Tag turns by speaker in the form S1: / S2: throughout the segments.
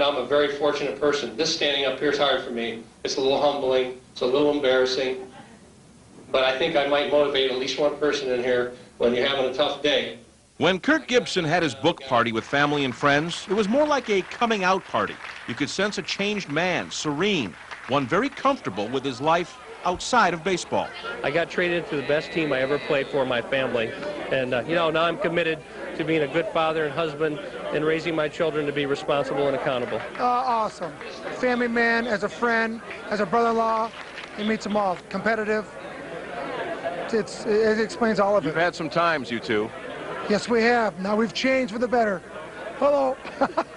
S1: and I'm a very fortunate person. This standing up here is hard for me. It's a little humbling, it's a little embarrassing, but I think I might motivate at least one person in here when you're having a tough day.
S2: When Kirk Gibson had his book party with family and friends, it was more like a coming out party. You could sense a changed man, serene, one very comfortable with his life outside of baseball.
S3: I got traded to the best team I ever played for, my family, and you know, now I'm committed to being a good father and husband and raising my children to be responsible and accountable.
S4: Awesome. Family man, as a friend, as a brother-in-law, he meets them all. Competitive. It explains all of it.
S2: You've had some times, you two.
S4: Yes, we have. Now we've changed for the better. Hello.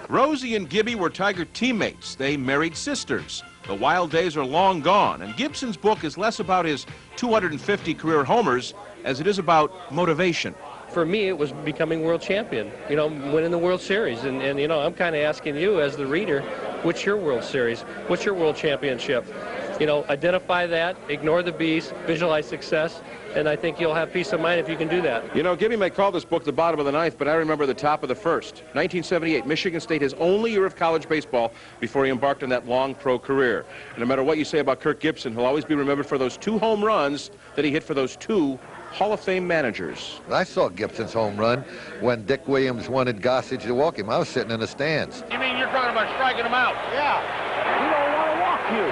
S2: Rosie and Gibby were Tiger teammates. They married sisters. The wild days are long gone, and Gibson's book is less about his 250 career homers as it is about motivation.
S3: For me, it was becoming world champion, you know, winning the World Series. And you know, I'm kind of asking you as the reader, what's your World Series? What's your World Championship? You know, identify that, ignore the B's, visualize success, and I think you'll have peace of mind if you can do that.
S2: You know, Gibby may call this book the bottom of the ninth, but I remember the top of the first. 1978, Michigan State, his only year of college baseball before he embarked on that long pro career. And no matter what you say about Kirk Gibson, he'll always be remembered for those 2 home runs that he hit for those 2 Hall of Fame managers.
S5: I saw Gibson's home run when Dick Williams wanted Gossage to walk him. I was sitting in the stands.
S6: You mean you're talking about striking him out?
S5: Yeah.
S6: We don't want to walk you.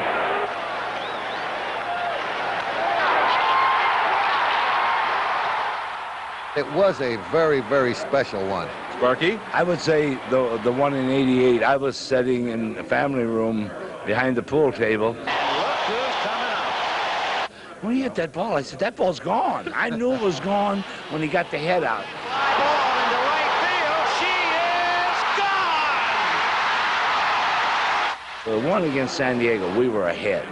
S5: It was a very, very special one.
S2: Sparky?
S7: I would say the one in '88. I was sitting in the family room behind the pool table.
S6: Look who's coming out.
S7: When he hit that ball, I said, that ball's gone. I knew it was gone when he got the head out.
S6: Fly ball into right field. She is gone.
S7: The one against San Diego, we were ahead.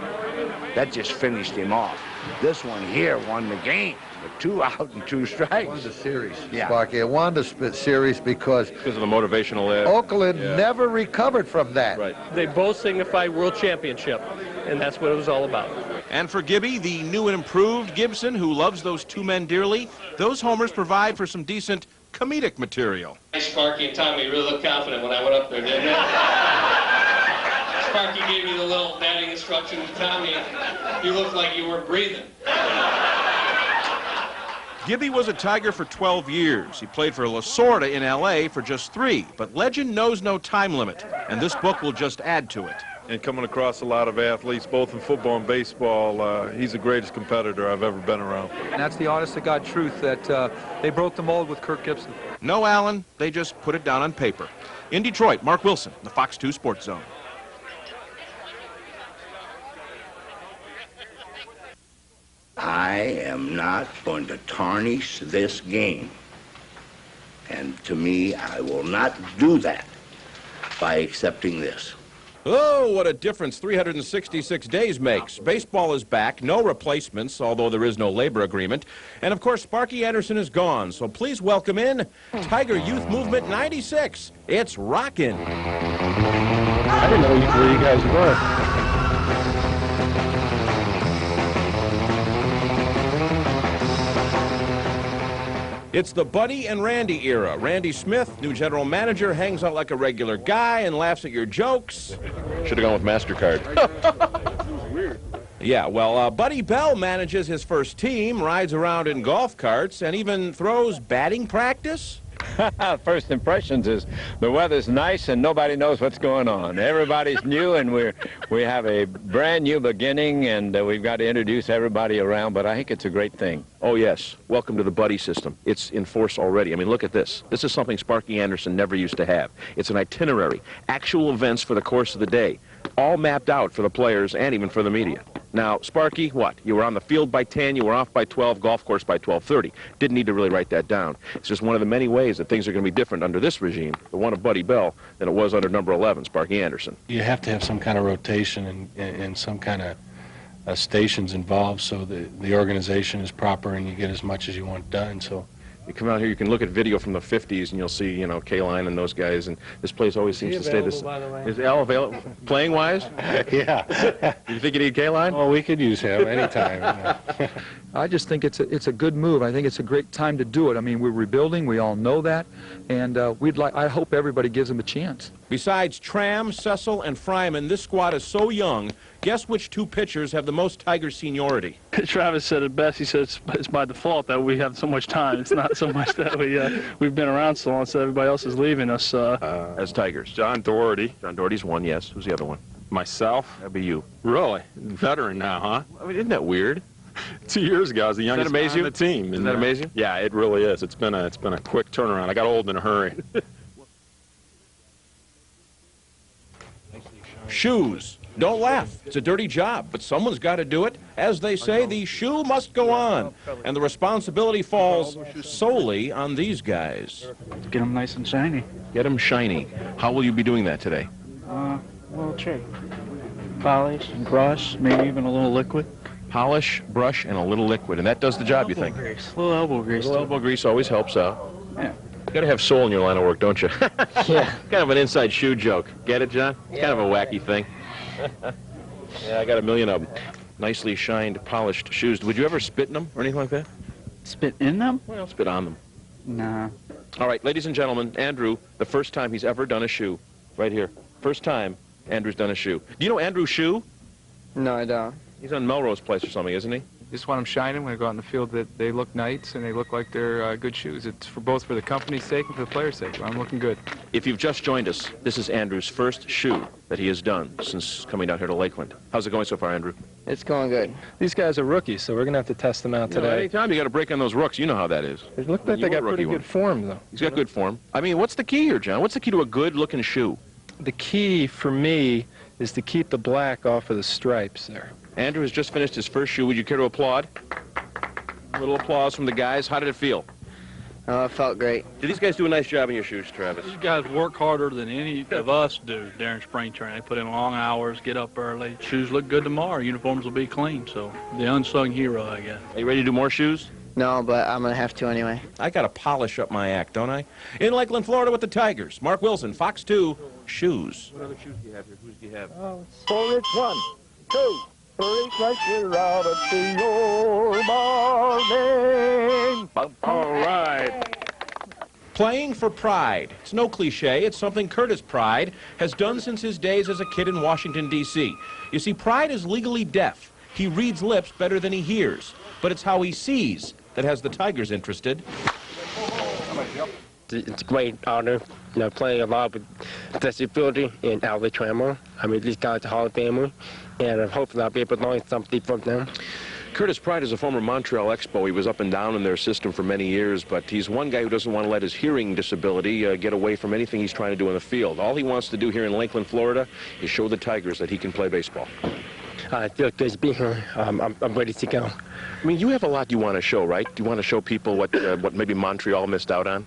S7: That just finished him off. This one here won the game with 2 out and 2 strikes.
S5: It won the series,
S7: yeah.
S5: Sparky. It won the series because
S2: of the motivational edge.
S5: Oakland never recovered from that.
S2: Right.
S3: They both signify world championship, and that's what it was all about.
S2: And for Gibby, the new and improved Gibson, who loves those 2 men dearly, those homers provide for some decent comedic material.
S1: Sparky and Tommy really looked confident when I went up there, didn't they? Sparky gave me the little batting instructions. Tommy, you looked like you weren't breathing.
S2: Gibby was a Tiger for 12 years. He played for Lasorda in L.A. for just 3. But legend knows no time limit, and this book will just add to it.
S8: And coming across a lot of athletes, both in football and baseball, he's the greatest competitor I've ever been around.
S9: And that's the honest-to-God truth, that they broke the mold with Kirk Gibson.
S2: No, Alan, they just put it down on paper. In Detroit, Mark Wilson, the Fox 2 Sports Zone.
S7: I am not going to tarnish this game. And to me, I will not do that by accepting this.
S2: Oh, what a difference 366 days makes. Baseball is back, no replacements, although there is no labor agreement. And, of course, Sparky Anderson is gone. So please welcome in Tiger Youth Movement 96. It's rockin'.
S3: I didn't know where you guys were.
S2: It's the Buddy and Randy era. Randy Smith, new general manager, hangs out like a regular guy and laughs at your jokes. Should have gone with MasterCard. Yeah, well, Buddy Bell manages his first team, rides around in golf carts, and even throws batting practice.
S10: First impressions is the weather's nice and nobody knows what's going on. Everybody's new and we have a brand new beginning, and we've got to introduce everybody around, but I think it's a great thing.
S2: Oh, yes. Welcome to the buddy system. It's in force already. I mean, look at this. This is something Sparky Anderson never used to have. It's an itinerary, actual events for the course of the day, all mapped out for the players and even for the media. Now, Sparky, what? You were on the field by 10, you were off by 12, golf course by 12:30. Didn't need to really write that down. It's just one of the many ways that things are going to be different under this regime, the one of Buddy Bell, than it was under number 11, Sparky Anderson.
S11: You have to have some kind of rotation and some kind of stations involved so the organization is proper and you get as much as you want done. So
S2: you come out here, you can look at video from the 50s, and you'll see, you know, K-Line and those guys, and this place always seems to stay this. Is Al available, playing-wise?
S11: Yeah.
S2: Do you think you need K-Line?
S11: Oh, we could use him anytime.
S9: I just think it's a good move. I think it's a great time to do it. I mean, we're rebuilding. We all know that, and I hope everybody gives them a chance.
S2: Besides Tram, Cecil, and Fryman, this squad is so young. Guess which two pitchers have the most Tiger seniority?
S12: Travis said it best. He said it's by default that we have so much time. It's not so much that we've been around so long, so everybody else is leaving us.
S2: As Tigers.
S8: John Doherty.
S2: John Doherty's one, yes. Who's the other one?
S8: Myself.
S2: That'd be you.
S8: Really? Veteran now, huh?
S2: I mean, isn't that weird?
S8: 2 years ago, I was the youngest guy on the team.
S2: Isn't that amazing?
S8: Yeah, it really is. It's been a quick turnaround. I got old in a hurry.
S2: Shoes. Don't laugh. It's a dirty job, but someone's got to do it. As they say, the shoe must go on, and the responsibility falls solely on these guys.
S12: Get them nice and shiny.
S2: Get them shiny. How will you be doing that today?
S12: Little trick. Polish, brush, maybe even a little liquid.
S2: Polish, brush, and a little liquid, and that does the job, you think?
S12: Grease. A little elbow grease.
S2: A little elbow grease always helps out.
S12: Yeah.
S2: You gotta have soul in your line of work, don't you?
S12: Yeah.
S2: Kind of an inside shoe joke. Get it, John? It's kind of a wacky thing. Yeah, I got a million of them. Nicely shined, polished shoes. Would you ever spit in them or anything like that?
S12: Spit in them?
S2: Well, spit on them.
S12: Nah.
S2: All right, ladies and gentlemen, Andrew, the first time he's ever done a shoe. Right here. First time Andrew's done a shoe. Do you know Andrew Shoe?
S13: No, I don't.
S2: He's on Melrose Place or something, isn't he?
S9: Just want them shining when I go out in the field, that they look nice and they look like they're good shoes. It's for both for the company's sake and for the player's sake. I'm looking good.
S2: If you've just joined us, this is Andrew's first shoe that he has done since coming down here to Lakeland. How's it going so far, Andrew?
S13: It's going good.
S12: These guys are rookies, so we're going to have to test them out today.
S2: Anytime you got to break on those rooks, you know how that is.
S12: It looked like they got pretty good form, though.
S2: He's got good form. I mean, what's the key here, John? What's the key to a good-looking shoe?
S12: The key for me is to keep the black off of the stripes there.
S2: Andrew has just finished his first shoe. Would you care to applaud? A little applause from the guys. How did it feel?
S13: It felt great.
S2: Did these guys do a nice job in your shoes, Travis?
S14: These guys work harder than any of us do during spring training. They put in long hours, get up early. Shoes look good tomorrow. Uniforms will be clean, so the unsung hero, I guess.
S2: Are you ready to do more shoes?
S13: No, but I'm going to have to anyway.
S2: I got to polish up my act, don't I? In Lakeland, Florida with the Tigers. Mark Wilson, Fox 2, shoes. What other shoes do you have here? Whose do you have?
S6: For it's 1, 2, 3, like we're out at the old ball game.
S2: All right. Playing for pride. It's no cliche. It's something Curtis Pride has done since his days as a kid in Washington, D.C. You see, Pride is legally deaf. He reads lips better than he hears. But it's how he sees that has the Tigers interested.
S15: It's a great honor, playing a lot with disability and Alabama. I mean, these guys are Hall of Famers, and hopefully I'll be able to learn something from them.
S2: Curtis Pride is a former Montreal Expo. He was up and down in their system for many years, but he's one guy who doesn't want to let his hearing disability get away from anything he's trying to do in the field. All he wants to do here in Lakeland, Florida, is show the Tigers that he can play baseball.
S15: I feel good to be here. I'm ready to go.
S2: I mean, you have a lot you want to show, right? Do you want to show people what maybe Montreal missed out on?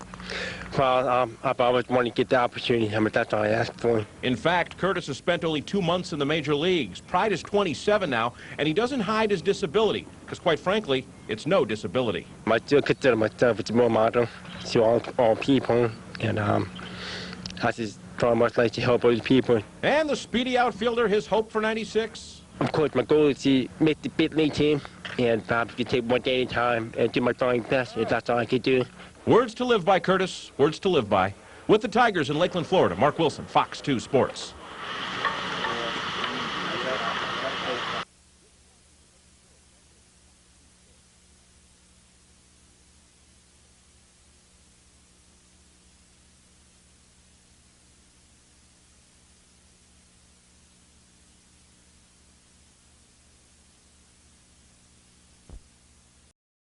S15: Well, I've always wanted to get the opportunity. I mean, that's all I asked for.
S2: In fact, Curtis has spent only 2 months in the major leagues. Pride is 27 now, and he doesn't hide his disability, because quite frankly, it's no disability.
S15: I still consider myself as a role model to all people, and I just try much like to help other people.
S2: And the speedy outfielder, his hope for 96?
S15: Of course, my goal is to make the big league team, and perhaps you take one day at a time and do my very best, if that's all I can do.
S2: Words to live by, Curtis. Words to live by. With the Tigers in Lakeland, Florida, Mark Wilson, Fox 2 Sports.